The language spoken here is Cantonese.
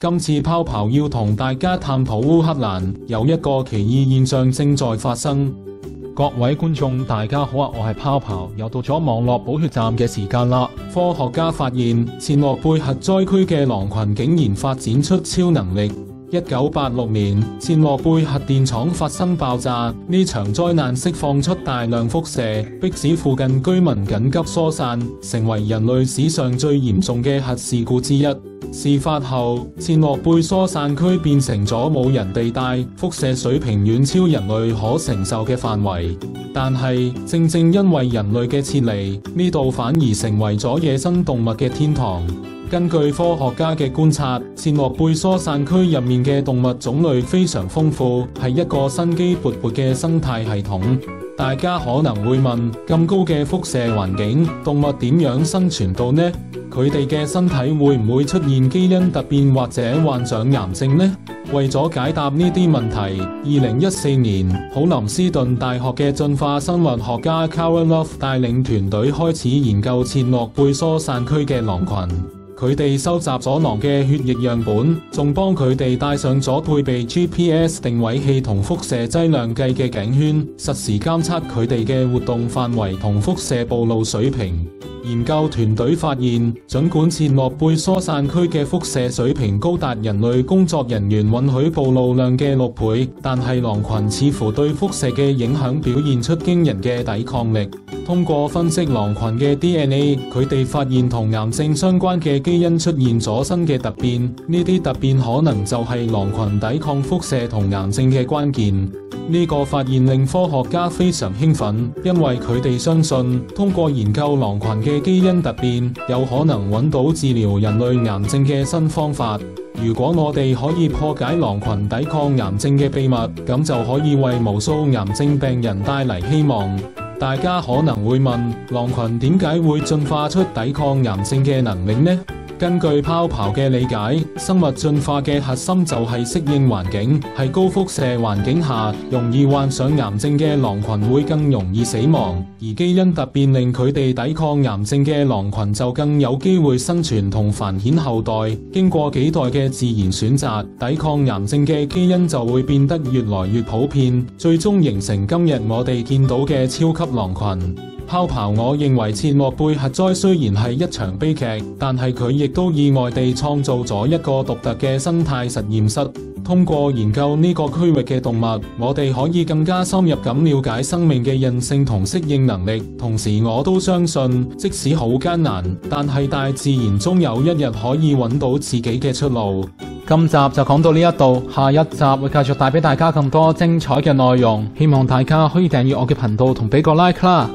今次泡泡要同大家探討烏克蘭有一個奇異現象正在發生。各位觀眾大家好啊，我係泡泡，又到咗網絡補血站嘅時間啦。科學家發現切諾貝核災區嘅狼群竟然發展出超能力。1986年，切諾貝核電廠發生爆炸，呢場災難釋放出大量輻射，迫使附近居民緊急疏散，成為人類史上最嚴重嘅核事故之一。事發後，切諾貝疏散區變成咗無人地帶，輻射水平遠超人類可承受嘅範圍。但係，正正因為人類嘅撤離，呢度反而成為咗野生動物嘅天堂。根據科學家嘅觀察，切諾貝疏散區入面嘅動物種類非常豐富，係一個生機勃勃嘅生態系統。大家可能會問，咁高嘅輻射環境，動物點樣生存到呢？佢哋嘅身體會唔會出現基因突變或者患上癌症呢？為咗解答呢啲問題，2014年，普林斯頓大學嘅進化生物學家 Carol Love 帶領團隊開始研究切諾貝疏散區嘅狼群。佢哋收集咗狼嘅血液樣本，仲幫佢哋戴上咗配備 GPS 定位器同輻射劑量計嘅頸圈，實時監測佢哋嘅活動範圍同輻射暴露水平。研究團隊發現，儘管切諾貝疏散區嘅輻射水平高達人類工作人員允許暴露量嘅6倍，但係狼群似乎對輻射嘅影響表現出驚人嘅抵抗力。通過分析狼群嘅 DNA， 佢哋發現同癌症相關嘅基因出現咗新嘅突變，呢啲突變可能就係狼群抵抗輻射同癌症嘅關鍵。呢個發現令科學家非常興奮，因為佢哋相信通過研究狼群嘅基因突變，有可能揾到治療人類癌症嘅新方法。如果我哋可以破解狼群抵抗癌症嘅秘密，咁就可以為無數癌症病人帶嚟希望。大家可能會問，狼群點解會進化出抵抗癌症嘅能力呢？根據泡泡嘅理解，生物進化嘅核心就係適應環境，喺高輻射環境下，容易患上癌症嘅狼群會更容易死亡，而基因突變令佢哋抵抗癌症嘅狼群就更有機會生存同繁衍後代。經過幾代嘅自然選擇，抵抗癌症嘅基因就會變得越來越普遍，最終形成今日我哋見到嘅超級狼群。泡泡，我認為切諾貝核災雖然係一場悲劇，但係佢亦都意外地創造咗一個獨特嘅生態實驗室。通過研究呢個區域嘅動物，我哋可以更加深入咁了解生命嘅韌性同適應能力。同時，我都相信，即使好艱難，但係大自然終有一日可以揾到自己嘅出路。今集就講到呢一度，下一集會繼續帶俾大家更多精彩嘅內容。希望大家可以訂閱我嘅頻道同俾個 like 啦。